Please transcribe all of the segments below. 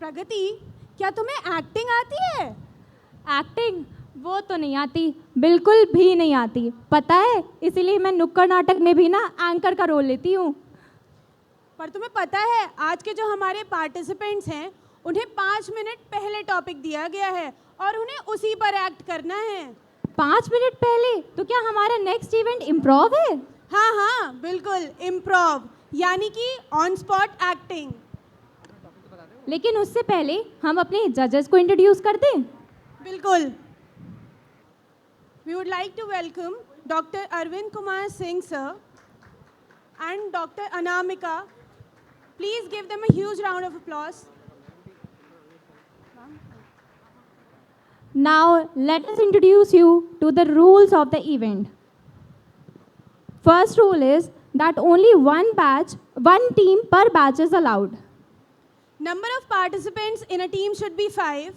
प्रगति, क्या तुम्हें एक्टिंग आती है? एक्टिंग वो तो नहीं आती, बिल्कुल भी नहीं आती। पता है, इसीलिए मैं नुक्कड़ नाटक में भी ना एंकर का रोल लेती हूँ। पर तुम्हें पता है आज के जो हमारे पार्टिसिपेंट्स हैं उन्हें 5 मिनट पहले टॉपिक दिया गया है और उन्हें उसी पर एक्ट करना है। 5 मिनट पहले? तो क्या हमारा नेक्स्ट इवेंट इम्प्रोव है? हाँ हाँ बिल्कुल, इम्प्रोव यानी कि ऑन स्पॉट एक्टिंग। लेकिन उससे पहले हम अपने जजेस को इंट्रोड्यूस कर दें। बिल्कुल। We would like to welcome Dr. Arvind Kumar Singh sir and Dr. Anamika. Please give them a huge round of applause. Now let us introduce you to the rules of the event. First rule is that only one team per batch is allowed. Number of participants in a team should be 5.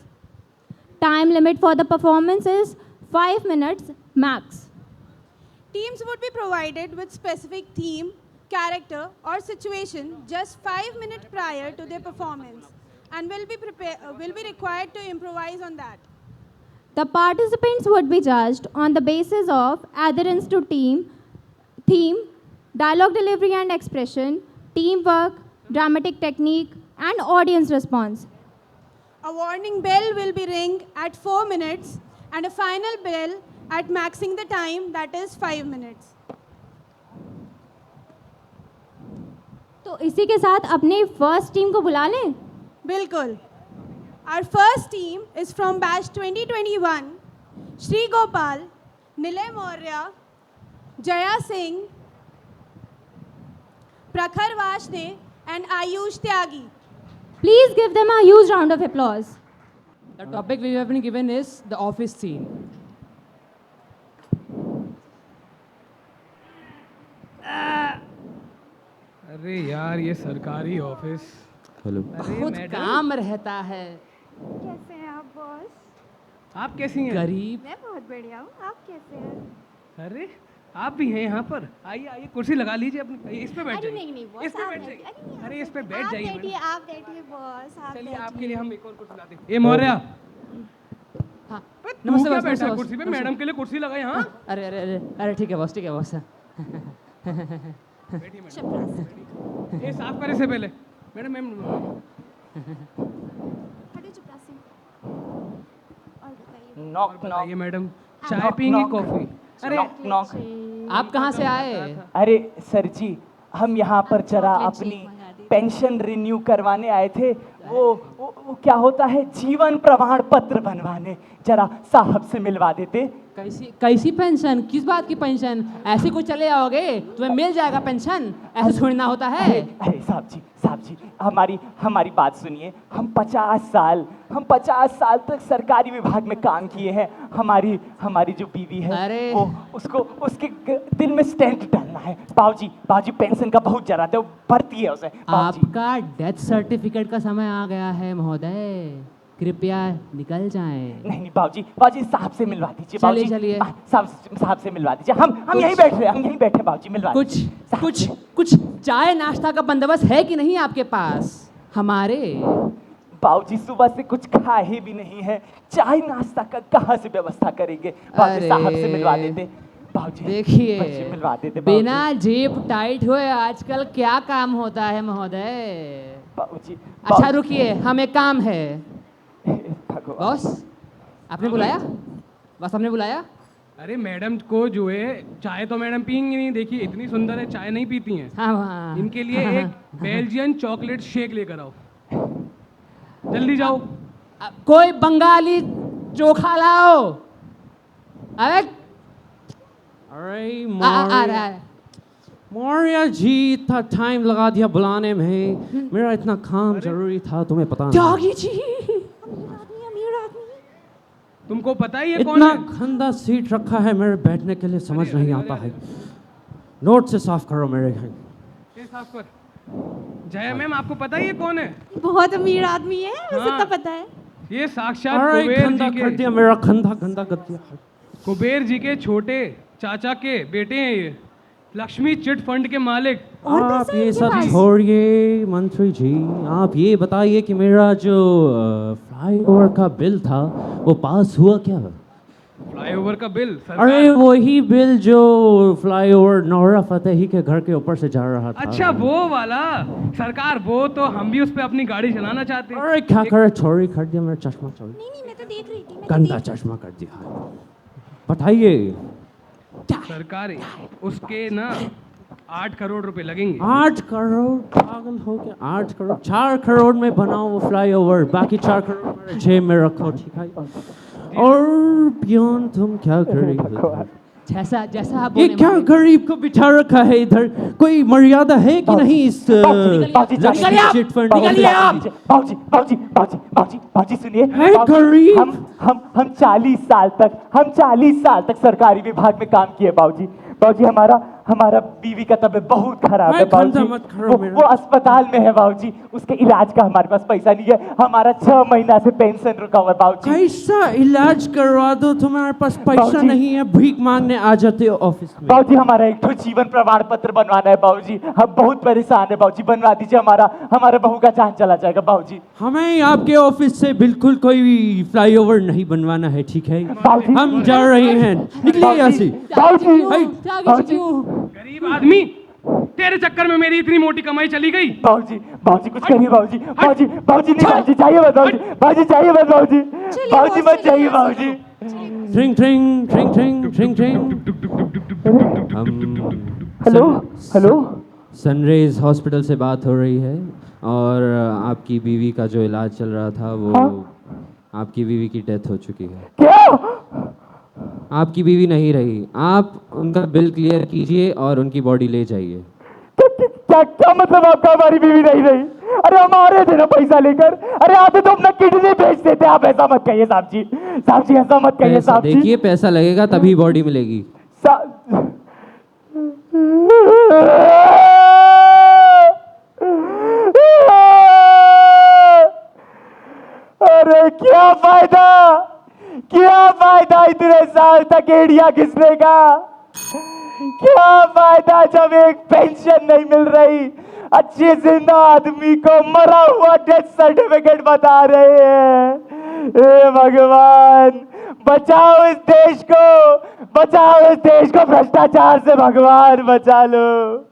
Time limit for the performance is 5 minutes max. Teams would be provided with specific theme, character or situation just 5 minutes prior to their performance and will be required to improvise on that. The participants would be judged on the basis of adherence to theme, dialogue delivery and expression, teamwork, dramatic technique, and audience response. A warning bell will be ring at 4 minutes and a final bell at maxing the time, that is 5 minutes. तो इसी के साथ अपने first team को बुला लें। बिल्कुल। Our first team is from batch 2021, Shri Gopal, Nilay Maurya, Jaya Singh, Prakhar Vashne and Ayush Tyagi. Please give them a huge round of applause. The topic we have been given is the office scene. अरे यार ये सरकारी office. Hello. बहुत काम रहता है। कैसे हैं आप बॉस? आप कैसी हैं? गरीब। मैं बहुत बढ़िया हूँ, आप कैसे हैं? अरे आप भी हैं यहाँ पर? आइए आइए कुर्सी लगा लीजिए अपनी, इस पे बैठ अरे जाइए। नहीं बॉस, इस पे आप बैठ बैठिए। जाइए। अरे इस पे बैठ जाइए आप बैठिए, मैडम। आप बैठिए बॉस, आप चलिए बैठिए। आपके लिए हम एक और कुर्सी लाते हैं। ए मौर्य, हाँ। तू नमस्ते क्या बॉस, बैठा है नमस्ते कुर्सी पे? बॉस। मैडम के लिए कुर्सी लगाए। हाँ अरे अरे अरे अरे ठीक है बॉस, ठीक है बॉस। बैठिए मैडम। ये साफ करे से पहले मैडम मैम हटिए चपरासी। और बताइए। नॉक बताइए मैडम, नॉक, चाय पीएंगी नॉक। कॉफी? अरे नॉक। आप कहाँ से आए? अरे सर जी, हम यहाँ पर जरा अपनी पेंशन रिन्यू करवाने आए थे। वो क्या होता है, जीवन प्रमाण पत्र बनवाने। जरा साहब से मिलवा देते। कैसी पेंशन? किस बात की पेंशन? ऐसे कुछ चले आओगे तुम्हें मिल जाएगा पेंशन, ऐसे छोड़ना होता है। अरे साहब जी हमारी बात सुनिए। हम 50 साल तक सरकारी विभाग में काम किए हैं। हमारी जो बीवी है, अरे वो उसके दिल में स्टेंट डालना है। बाबूजी पेंशन का बहुत जरूरत है, वो भरती है उसे। आपका डेथ सर्टिफिकेट का समय आ गया है महोदय, कृपया निकल जाएं। नहीं बाबूजी साहब से मिलवा दीजिए। बाबूजी चलिए। साहब से मिलवा दीजिए। हम यहीं बैठे बाबूजी मिलवा दीजिए। कुछ चाय नाश्ता का बंदोबस्त है कि नहीं आपके पास? हमारे बाबूजी सुबह से कुछ खाए भी नहीं है, चाय नाश्ता का कहाँ से व्यवस्था करेंगे? बाबूजी साहब से मिलवा देते। बाबूजी देखिए, मिलवा देते। बिना जेब टाइट हुए आजकल क्या काम होता है महोदय। बाबूजी अच्छा रुकिए, हमें काम है। भगवान। बॉस आपने बुलाया? बॉस आपने बुलाया? अरे मैडम को जो है चाय तो मैडम पियेंगी नहीं। देखिए इतनी सुंदर है, चाय नहीं पीती हैं। हाँ। इनके लिए एक बेल्जियन चॉकलेट शेक लेकर आओ। जल्दी जाओ। कोई बंगाली चोखा लाओ। अरे मौर्य जी, इतना टाइम लगा दिया बुलाने में। मेरा इतना काम जरूरी था, तुम्हें पता नहीं। त्यागी जी, अमीर आदमी। तुमको पता ही है कौन है? इतना गंदा सीट रखा है मेरे बैठने के लिए, समझ नहीं आता है। नोट से साफ करो मेरे घर। ये साफ कर। जया मैम, आपको पता ही है कौन है? बहुत अमीर आदमी है, उसे हाँ। तो पता है। ये साक्षात अरे कुबेर गंदा जी कर के दिया, मेरा गंदा कर दिया। कुबेर जी के छोटे चाचा के बेटे हैं ये। लक्ष्मी चिट फंड के मालिक। आप ये सब छोड़िए मंत्री जी, आप ये बताइए कि मेरा जो फ्लाईओवर का बिल था वो पास हुआ क्या? फ्लाईओवर का बिल अरे वही बिल जो फ्लाईओवर नौरा फतेही के घर के ऊपर से जा रहा था। अच्छा वो वाला सरकार, वो तो हम भी उस पे अपनी गाड़ी चलाना चाहते हैं। अरे क्या करे, चोरी कर दिया मेरा चश्मा, चोरी नहीं मैं तो देख रही थी, गंदा चश्मा कर दिया। बताइए सरकार उसके ना 8 करोड़ रुपए लगेंगे। 8 करोड़? पागल हो गया? 8 करोड़? 4 करोड़ में बनाओ वो फ्लाईओवर, बाकी 4 करोड़ मेरे जेब में रखो, ठीक है? और पियोन तुम क्या कर रही हो? जैसा जैसा आप ये बोले क्या मालिक। गरीब को बिठा रखा है इधर? कोई मर्यादा है कि नहीं इस निकलिए आप! Chit fund? निकलिए आप! बाबूजी सुनिए। है बाबूजी, गरीब? हम 40 साल तक सरकारी विभाग में काम किए बाबूजी। बाबूजी हमारा बीवी का तबीयत बहुत खराब है खंडा बाबूजी। मत करो मेरा। वो अस्पताल में है बाबूजी, उसके इलाज का हमारे पास पैसा नहीं है। हमारा 6 महीना से पेंशन रुका हुआ है बाबूजी। कैसा इलाज करवा दो, तुम्हारे पास पैसा बाबूजी। नहीं है, भीख मांगने आ जाते हो ऑफिस में। बाबूजी हमारा एक तो जीवन प्रमाण पत्र बनवाना है बाबूजी, हम बहुत परेशान है बाबूजी, बनवा दीजिए। हमारा बहू का जान चला जाएगा बाबूजी। हमें आपके ऑफिस से बिल्कुल कोई फ्लाईओवर नहीं बनवाना है, ठीक है? बाबूजी। हम जा रहे हैं, निकलिए यहाँ से। बाबूजी बाबूजी गरीब आदमी, तेरे चक्कर में मेरी इतनी मोटी कमाई चली गई। बाबूजी कुछ करिए बाबूजी। बाबूजी नहीं, बाबूजी चाहिए मत बाबूजी, बाबूजी चाहिए मत बाबूजी, बाबूजी मत चाहिए बाबूजी। ट्रिंग ट्रिंग ट्रिंग ट्रिंग ट्रिंग ट्रिंग। हेलो सनराइज हॉस्पिटल से बात हो रही है और आपकी बीवी का जो इलाज चल रहा था वो आपकी बीवी की डेथ हो चुकी है। क्या? आपकी बीवी नहीं रही, आप उनका बिल क्लियर कीजिए और उनकी बॉडी ले जाइए। क्या मतलब आपका हमारी बीवी नहीं रही? अरे हम आ रहे थे ना पैसा लेकर, अरे आते तो अपना किडनी बेच देते। आप ऐसा मत कहिए साहब जी, ऐसा मत कहिए पैसा साहब जी। देखिए, पैसा लगेगा तभी बॉडी मिलेगी। अरे क्या फायदा इतने साल तक एड़िया घिसने का? क्या फायदा जब एक पेंशन नहीं मिल रही? अच्छे जिंदा आदमी को मरा हुआ डेथ सर्टिफिकेट बता रहे हैं। हे भगवान, बचाओ इस देश को भ्रष्टाचार से। भगवान बचा लो।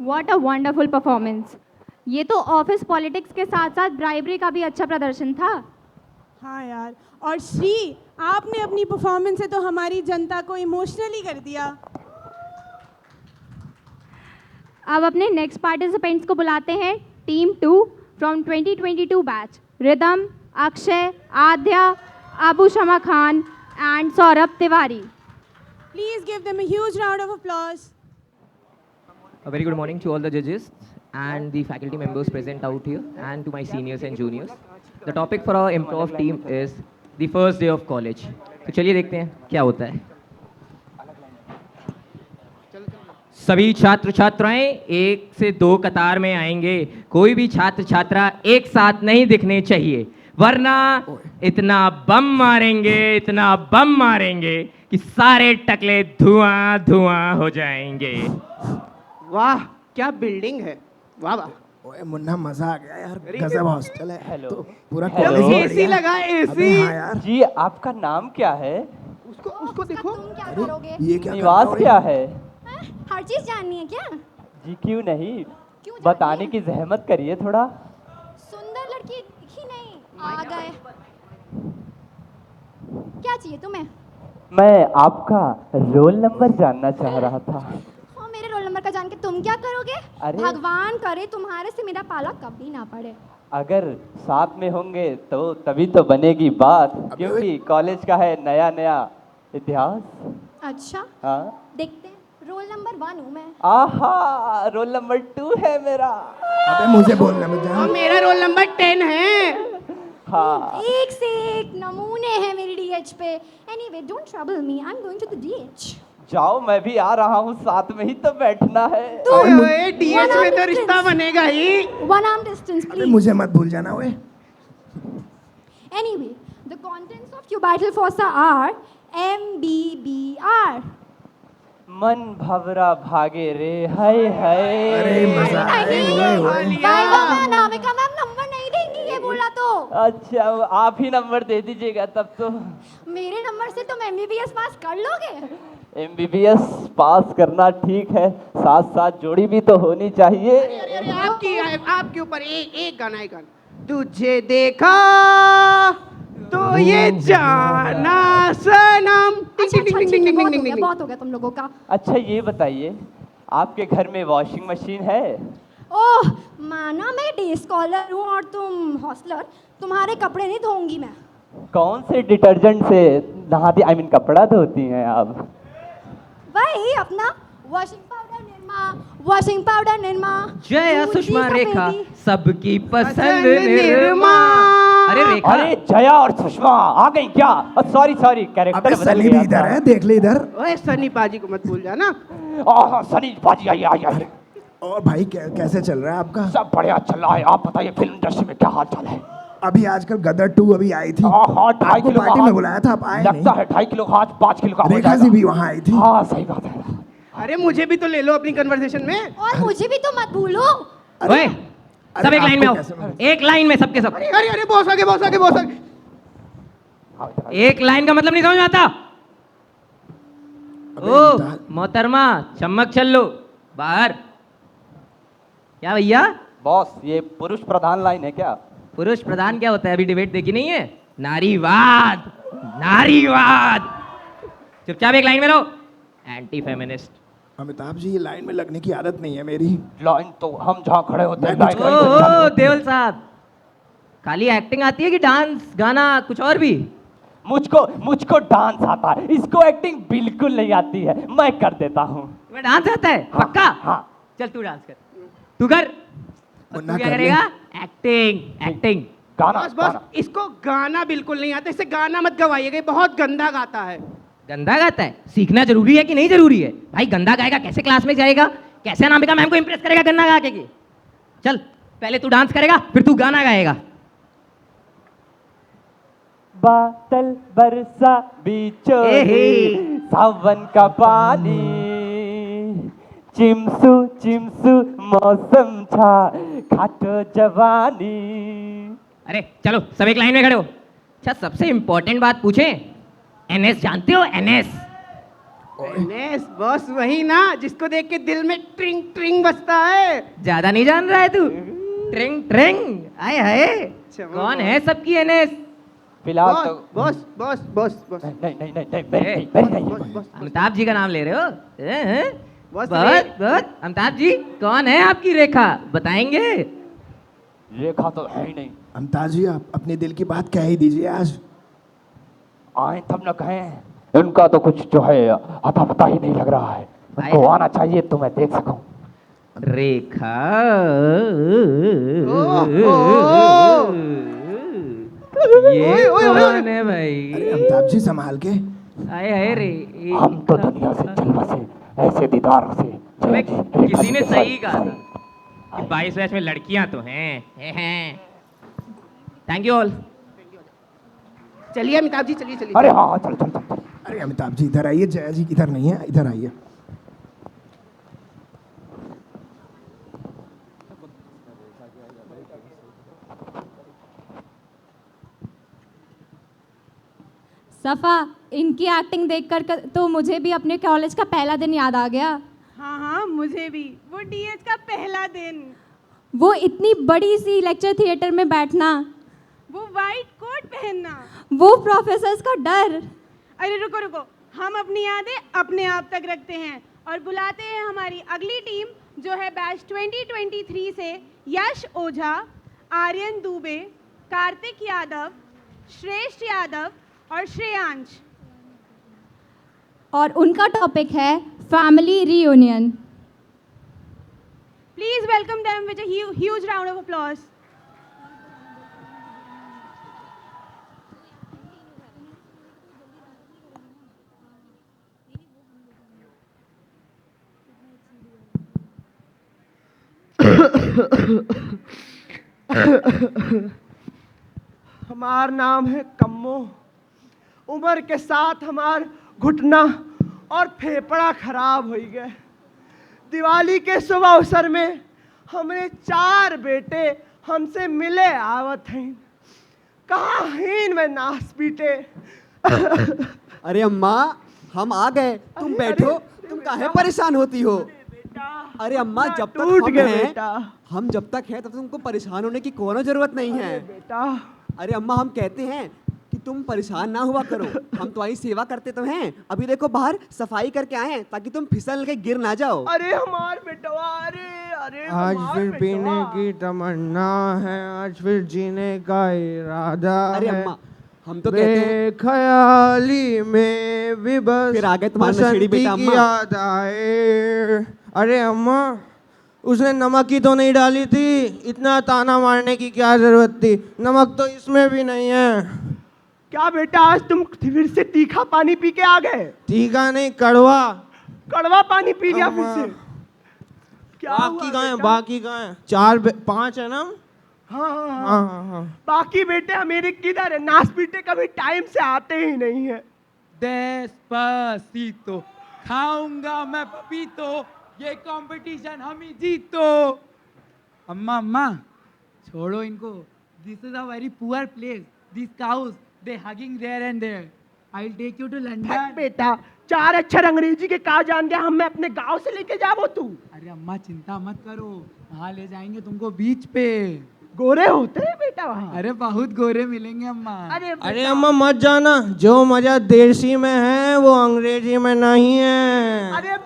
What a wonderful performance. ये तो ऑफिस पॉलिटिक्स के साथ साथ ब्राइबरी का भी अच्छा प्रदर्शन था। हाँ यार, और श्री आपने अपनी परफॉर्मेंस से तो हमारी जनता को इमोशनली कर दिया। अब अपने नेक्स्ट पार्टिसिपेंट्स को बुलाते हैं। Team 2 from 2022 batch, Ridham, Akshay, Adya, Abu Shama Khan and Saurabh Tiwari. Please give them a huge round of applause. A very good morning to all the judges and the faculty members present out here and to my seniors and juniors. The topic for our improv team is the first day of college. तो चलिए देखते हैं क्या होता है। सभी छात्र छात्राएं 1 से 2 कतार में आएंगे। कोई भी छात्र छात्रा एक साथ नहीं दिखने चाहिए, वरना इतना बम मारेंगे कि सारे टकले धुआं धुआं हो जाएंगे। वाह क्या बिल्डिंग है, वाह वाह। ओए मुन्ना मजा आ गया यार, गजब हॉस्टल है। हेलो। तो पूरा हेलो। कॉलेज एसी लगा एसी। हाँ यार जी, आपका नाम क्या है? उसको देखो। तुम क्या करोगे? ये क्या निवास कर रहा क्या है? हाँ? हर चीज जाननी है क्या? जी क्यों नहीं, क्यों जाननी बताने है? की जहमत करिए थोड़ा। सुंदर लड़की दिखी नहीं, आ गए। क्या चाहिए तुम्हें? मैं आपका रोल नंबर जानना चाह रहा था। हाँ, मेरे रोल नंबर का जान के तुम क्या करोगे? अरे। भगवान करे तुम्हारे से मेरा पाला कभी ना पड़े। अगर साथ में होंगे तो तभी तो बनेगी बात, क्योंकि कॉलेज का है नया नया इतिहास। अच्छा, हाँ देखते हैं। रोल नंबर 1 हूँ मैं। आहा, रोल नंबर 2 है मेरा। अबे मुझे बोलना मत जा। मेरा रोल नंबर 10 है। हाँ एक से एक नमूने हैं मेरी डीएच पे। Anyway, don't trouble me, I am going to the DH. जाओ, मैं भी आ रहा हूँ, साथ में ही तो बैठना है। ओए डीएच में तो रिश्ता बनेगा ही। One arm distance, अबे please. मुझे मत भूल जाना ओए। Anyway, the contents of cubital fossa are MBBR. मन भवरा भागे रे, हाय हाय। अरे मजा आए ओए ओए। वाइवा में अनामिका मैम नंबर नहीं देंगी ये बोला तो। अच्छा, आप ही नंबर दे दीजिएगा तब तो। मेरे नंबर से तुम MBBS पास कर लोगे? एमबीबीएस पास करना ठीक है, साथ साथ जोड़ी भी तो होनी चाहिए। अरे आपके ऊपर एक गाना है, गाना तुझे देखा तो ये जाना सनम। अच्छा अच्छा ठीक है, बहुत हो गया तुम लोगों का। अच्छा ये बताइए, आपके घर में वॉशिंग मशीन है? ओह माना मैं डे स्कॉलर हूँ और तुम हॉस्टलर, तुम्हारे कपड़े नहीं धोऊंगी मैं। कौन से डिटर्जेंट से नहाती, आई मीन कपड़ा धोती हैं आप? वही अपना वॉशिंग पाउडर निर्मा। जया दूध सुषमा की रेखा सफेदी। सबकी पसंद पसंद निर्मा। अरे रेखा, अरे जया और सुषमा आ गई क्या? सॉरी सॉरी, कैरेक्टर अबे बदल सनी भी गया इधर था। है, देख ले इधर। ओए सनी पाजी को मत भूल जाना। हाँ, सनी बाजी आई आई आई। और भाई कैसे चल रहा है आपका? सब बढ़िया चल रहा है। आप बताइए फिल्म इंडस्ट्री में क्या हाल चाल है? अभी आजकल गदर 2 अभी आई थी। हाँ हाँ, 2.5 आपको किलो का पार्टी में हाथ- बुलाया था, आप आए लगता नहीं। है 2.5 किलो का हाथ 5 किलो का हो रेखा जाएगा। जी भी वहाँ आई थी। हाँ सही बात है। अरे मुझे भी तो ले लो अपनी कन्वर्सेशन में। और मुझे भी तो मत भूलो। ओए सब एक लाइन में आपको आओ, कैसे- एक लाइन में सबके सब। अरे अरे बॉस आगे बॉस आगे बॉस आगे। एक लाइन का मतलब नहीं समझ में आता? अबे ओ अमिताभ, मोहतरमा, चम्मक चल लो बाहर। क्या भैया, बॉस ये पुरुष प्रधान लाइन है क्या? पुरुष प्रधान क्या होता है? अभी डिबेट देखी नहीं है? नारीवाद, नारीवाद। चुपचाप एक लाइन में रहो। Anti feminist. अमिताभ जी, ये लाइन में लगने की आदत नहीं है मेरी। लाइन तो हम जहाँ खड़े होते हैं मैं कुछ लाइन ओ वहीं से चालू ओ होती है। देवल साहब, खाली एक्टिंग आती है कि डांस गाना कुछ और भी? मुझको डांस आता है, इसको एक्टिंग बिल्कुल नहीं आती है, मैं कर देता हूँ। तुम्हें डांस आता है? हाँ, पक्का? हाँ। चल तू डांस कर, तू कर। और मुन्ना तू क्या कर ले। करेगा? Acting, acting. गाना बॉस बॉस गाना। इसको गाना बिल्कुल नहीं आता, इससे गाना मत गवाइएगा, ये बहुत गंदा गाता है। गंदा गाता है? सीखना जरूरी है कि नहीं जरूरी है? भाई गंदा गाएगा कैसे क्लास में जाएगा? कैसे अनामिका मैम को इंप्रेस करेगा गंदा गा के? चल पहले तू डांस करेगा, फिर तू गाना गाएगा। बादल बरसा बीचों एहे। सावन का पानी, चिमसू चिमसू मौसम था, खाटो जवानी। अरे चलो सब एक लाइन में खड़े हो। अच्छा सबसे इंपॉर्टेंट बात पूछें, एनएस जानते हो? एनएस एनएस बॉस वही ना जिसको देख के दिल में ट्रिंग ट्रिंग बजता है। ज्यादा नहीं जान रहा है तू? ट्रिंग ट्रिंग आए हाय, कौन है सबकी एनएस? फिलहाल बॉस तो बॉस बॉस बॉस बॉस नहीं नहीं नहीं नहीं मेरी नहीं, मेरी नहीं। बॉस बॉस अमिताभ जी का नाम ले रहे हो? बस बहुत बहुत। अमिताभ जी कौन है आपकी रेखा, बताएंगे? रेखा तो है ही नहीं। अमिताभ जी, आप अपने दिल की बात कह ही दीजिए आज। आए तब न कहें। इनका तो कुछ जो है अता पता ही नहीं लग रहा है, उनको आना चाहिए तो मैं देख सकूं। रेखा ये कौन है भाई? अरे अमिताभ जी संभाल के। आए हाय रे, हम तो दुनिया से चल बसे ऐसे दीदार से। अबे, किसी ने सही कहा था कि 22 वर्ष में लड़कियां तो हैं। Thank you all. चलिए अमिताभ जी चलिए चलिए। अरे हाँ हाँ, चल चल चल। अरे अमिताभ जी इधर आइए, जया जी इधर नहीं है, इधर आइए। सफ़ा, इनकी एक्टिंग देखकर तो मुझे भी अपने कॉलेज का पहला दिन याद आ गया। हाँ हाँ मुझे भी, वो डीएच का पहला दिन, वो इतनी बड़ी सी लेक्चर थिएटर में बैठना, वो वाइट कोट पहनना। वो प्रोफेसर्स का डर। अरे रुको रुको, हम अपनी यादें अपने आप तक रखते हैं और बुलाते हैं हमारी अगली टीम जो है बैच 2023 से यश ओझा, आर्यन दुबे, कार्तिक यादव, श्रेष्ठ यादव और श्रेयांश। और उनका टॉपिक है family reunion. Please welcome them with a huge round of applause. हमार नाम है कम्मो। उम्र के साथ हमार घुटना और फेफड़ा खराब हो गए। दिवाली के शुभ अवसर में हमरे 4 बेटे हमसे मिले आवत हैं। कहाँ हीन में नाच पीटे। अरे अम्मा हम आ गए, तुम बैठो, तुम काहे परेशान होती हो? अरे अम्मा जब तक हम जब तक हैं तब तक तुमको परेशान होने की कोनो जरूरत नहीं है बेटा। अरे अम्मा हम कहते हैं कि तुम परेशान ना हुआ करो, हम तुम्हारी सेवा करते तो हैं। अभी देखो बाहर सफाई करके आए हैं ताकि तुम फिसल के गिर ना जाओ। अरे हमार बेटवा, अरे आज फिर पीने की तमन्ना है, आज फिर जीने का इरादा अरे है। अम्मा हम तो कहते हैं ख्याली में भी बस फिर आ गए तुम्हारा नशेड़ी बेटा बसंती अम्मा। की याद आए। अरे अम्मा उसने नमक ही तो नहीं डाली थी, इतना ताना मारने की क्या जरूरत थी? नमक तो इसमें भी नहीं है। क्या बेटा आज तुम फिर से तीखा पानी पी के आ गए? तीखा नहीं, कड़वा। कड़वा पानी पी गया फिर से? क्या बाकी कहाँ है? बाकी कहाँ है? 4-5 है ना? हाँ हाँ हाँ, हाँ हाँ हाँ। बाकी बेटे मेरे किधर है? नाच पीटे कभी टाइम से आते ही नहीं है। डेस्पासितो, खाऊंगा मैं पपीतो, ये कंपटीशन हम ही जीतो। अम्मा अम्मा छोड़ो इनको, this is a very poor place, this cows they hugging there and there, I will take you to London. बेटा 4 अक्षर अंग्रेजी के कहा जान गया, हम मैं अपने गांव से लेके जाओ तू। अरे अम्मा चिंता मत करो, वहाँ ले जाएंगे तुमको बीच पे। गोरे होते हैं बेटा वहाँ? अरे बहुत गोरे मिलेंगे अम्मा। अरे अम्मा मत जाना, जो मजा देसी में है वो अंग्रेजी में नहीं है। अरे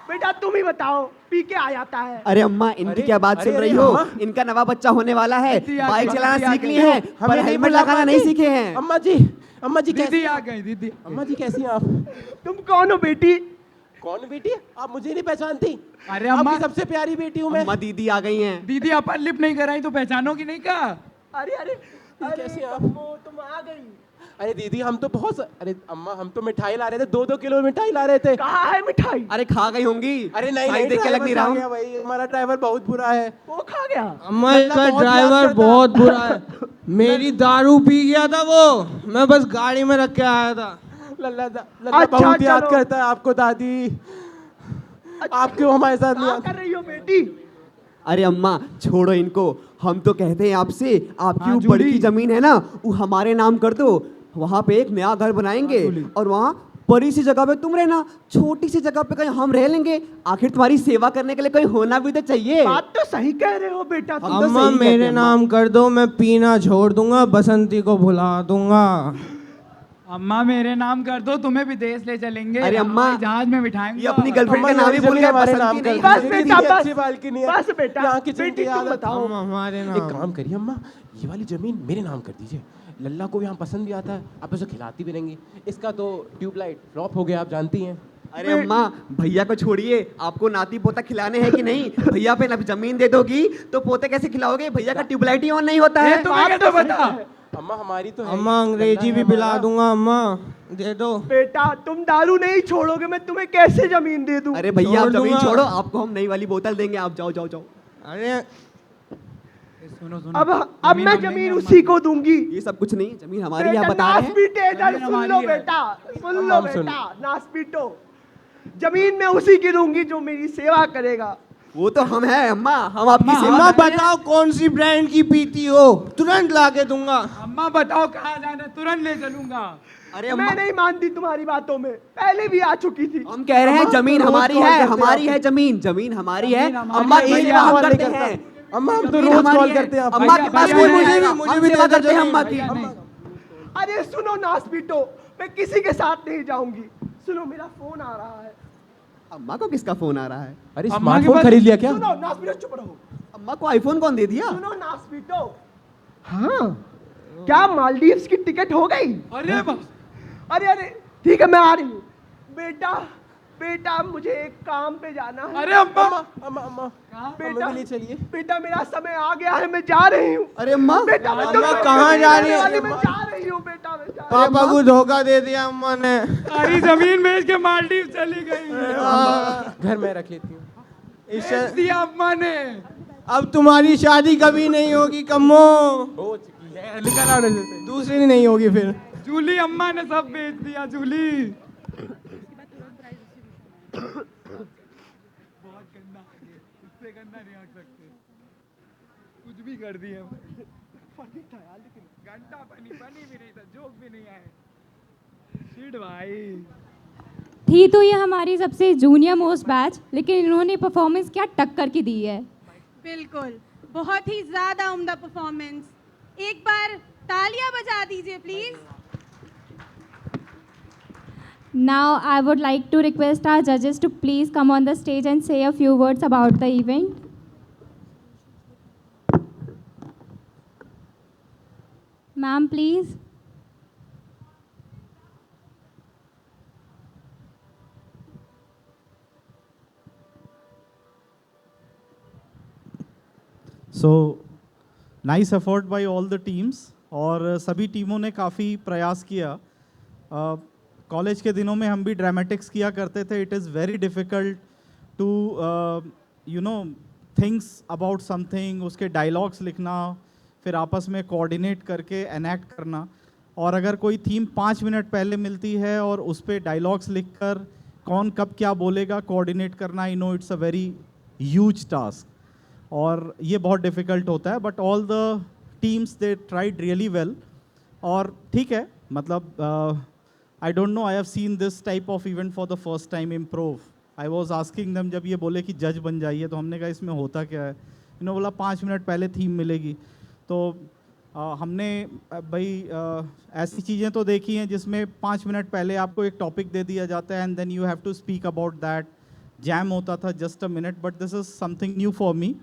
बेटा तुम ही बताओ, पी के आ जाता है। अरे अम्मा इनकी क्या बात सुन रही हो? इनका नवा बच्चा होने वाला है, बाइक चलाना सीख ली है पर हेलमेट लगाना नहीं सीखे हैं। अम्मा जी दीदी आ गई। दीदी अम्मा जी कैसी हैं आप? तुम कौन हो बेटी? कौन बेटी? आप मुझे नहीं पहचानती? अरे अम्मा आपकी सबसे प्यारी बेटी हूँ मैं। अम्मा दीदी आ गई हैं। दीदी अपर लिप नहीं कराई तो पहचानोगी नहीं का? अरे कैसे आप? तुम आ गई। अरे दीदी हम तो बहुत अरे अम्मा हम तो मिठाई ला रहे थे, 2-2 किलो मिठाई ला रहे थे। कहाँ है मिठाई? अरे खा गई होंगी। अरे नहीं देख के लग नहीं रहा हूँ। भाई हमारा ड्राइवर बहुत बुरा है। वो खा गया? अम्मा इसका ड्राइवर बहुत बुरा है। मेरी दारू पी गया था वो, मैं बस गाड़ी में रख के आया था। लल्ला बहुत याद करता है आपको दादी। आप क्यों हमारे साथ नहीं कर रही हो बेटी? अरे अम्मा छोड़ो इनको, हम तो कहते हैं आपसे आपकी वो बड़ी की जमीन है ना वो हमारे नाम कर दो, वहाँ पे एक नया घर बनाएंगे और वहाँ बड़ी सी जगह पे तुम रहना, छोटी सी जगह पे कहीं हम रह लेंगे। आखिर तुम्हारी सेवा करने के लिए कोई होना भी तो चाहिए। बात तो सही कह रहे हो बेटा। अम्मा मेरे नाम कर दो, मैं पीना छोड़ दूंगा, बसंती को भुला दूंगा। अम्मा मेरे नाम कर दो, तुम्हें विदेश ले चलेंगे। अरे अम्मा जहाज में बिठाएंगे। ये अपनी गर्लफ्रेंड का नाम ही भूल गए, बसंती नहीं। बस बेटा अच्छी बालकनी है। बस बेटा यहाँ किचन बेटी की तुम आदत। बताओ। हमारे नाम। एक काम करिए अम्मा, ये वाली जमीन मेरे नाम कर दीजिए। लल्ला को यहाँ पसंद भी आता है, आप उसे खिलाती भी रहेंगी। इसका तो ट्यूबलाइट फ्लॉप हो गया, आप जानती हैं। अरे अम्मा भैया को छोड़िए, आपको नाती पोता खिलाने हैं कि नहीं? भैया पे जमीन दे दोगी तो पोते कैसे खिलाओगे? भैया का ट्यूबलाइट ही ऑन नहीं होता है। तो बता अम्मा हमारी तो अम्मा अंग्रेजी भी पिला दूंगा। अम्मा दे दो। बेटा तुम दारू नहीं छोड़ोगे, मैं तुम्हें कैसे जमीन दे दूं? अरे भैया आप जमीन छोड़ो, आपको हम नई वाली बोतल देंगे, आप जाओ जाओ जाओ। अरे सुनो अब मैं जमीन उसी को दूंगी। ये सब कुछ नहीं, जमीन हमारी आप बता रहे हैं। सुन लो बेटा, सुन लो बेटा, नाच पीटो। जमीन में उसी की दूंगी जो मेरी सेवा करेगा। वो तो हम हैं अम्मा, हम आपकी सेवा। अम्मा बताओ कौन सी ब्रांड की पीती हो, तुरंत ला के दूंगा। अम्मा बताओ कहाँ जाना, तुरंत ले चलूंगा। अरे मैं नहीं मानती तुम्हारी बातों में, पहले भी आ चुकी थी। हम कह रहे हैं जमीन हमारी है, हमारी है जमीन, जमीन हमारी है। अम्मा की सेवा हम करते हैं। अम्मा हम तो रोज कॉल करते हैं। अम्मा के पास मुझे भी करते हैं अम्मा की। अरे सुनो नाच पीटो, मैं किसी के साथ नहीं जाऊंगी। सुनो मेरा फोन आ रहा है। अम्मा को किसका फोन आ रहा है? अरे स्मार्टफोन खरीद लिया क्या? सुनो नाच पीटो, चुप रहो। अम्मा को आईफोन कौन दे दिया? सुनो नाच पीटो। हाँ क्या मालदीव्स की टिकट हो गई? अरे ठीक है मैं आ रही हूँ। बेटा मुझे एक काम पे जाना है। अरे अम्मा बेटा चलिए। बेटा मेरा समय आ गया है, मैं जा रही हूँ। अरे अम्मा बेटा कहाँ जा रही है? मैं जा रही हूँ बेटा। पापा को धोखा दे दिया अम्मा ने। सारी जमीन बेच के मालदीव चली गई। घर में रख लेती हूँ। इस दिया अम्मा ने। अब तुम्हारी शादी कभी नहीं होगी कम्मो। दूसरी नहीं होगी फिर। जूली अम्मा ने सब बेच दिया, जूली। बहुत गंदा आगे, इससे गंदा नहीं हट सकते। कुछ भी कर दिए। फनी था यार, लेकिन घंटा फनी भी नहीं था, जोक भी नहीं आए। शिट भाई। थी तो ये हमारी सबसे जूनियर मोस्ट बैच, लेकिन इन्होंने परफॉर्मेंस क्या टक्कर की दी है। बिल्कुल, बहुत ही ज़्यादा उम्दा परफॉर्मेंस। एक बार तालियां बजा दीजिए please. Now I would like to request our judges to please come on the stage and say a few words about the event. Ma'am, please. So, nice effort by all the teams और सभी टीमों ने काफ़ी प्रयास किया। College के दिनों में हम भी ड्रामेटिक्स किया करते थे। It is very difficult to you know things about something, उसके डायलॉग्स लिखना, फिर आपस में कोऑर्डिनेट करके एनैक्ट करना। और अगर कोई थीम 5 मिनट पहले मिलती है और उस पर डायलॉग्स लिखकर कौन कब क्या बोलेगा कोऑर्डिनेट करना, you know it's a very huge task और ये बहुत डिफ़िकल्ट होता है। But all the teams they tried really well. और ठीक है, मतलब I don't know, I have seen this type of event for the first time, improv. I was asking them, जब ये बोले कि जज बन जाइए तो हमने कहा इसमें होता क्या है। इन्होंने बोला 5 मिनट पहले थीम मिलेगी। तो हमने भाई ऐसी चीज़ें तो देखी हैं जिसमें 5 मिनट पहले आपको एक टॉपिक दे दिया जाता है and then you have to speak about that. JAM होता था just a minute, but this is something new for me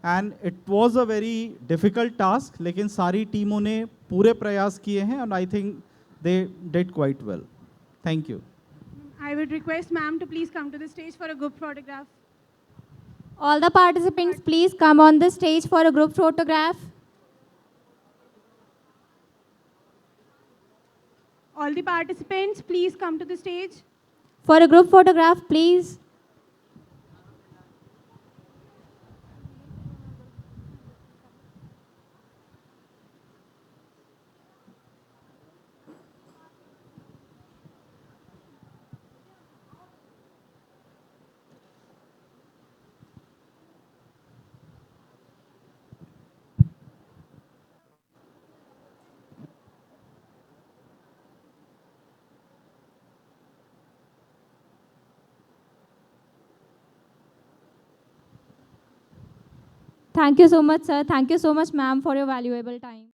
and it was a very difficult task. लेकिन सारी टीमों ने पूरे प्रयास किए हैं and I think they did quite well. Thank you. I would request ma'am to please come to the stage for a group photograph. All the participants, please come on the stage for a group photograph. All the participants, please come to the stage. For a group photograph, please. Thank you so much, sir. Thank you so much, ma'am, for your valuable time.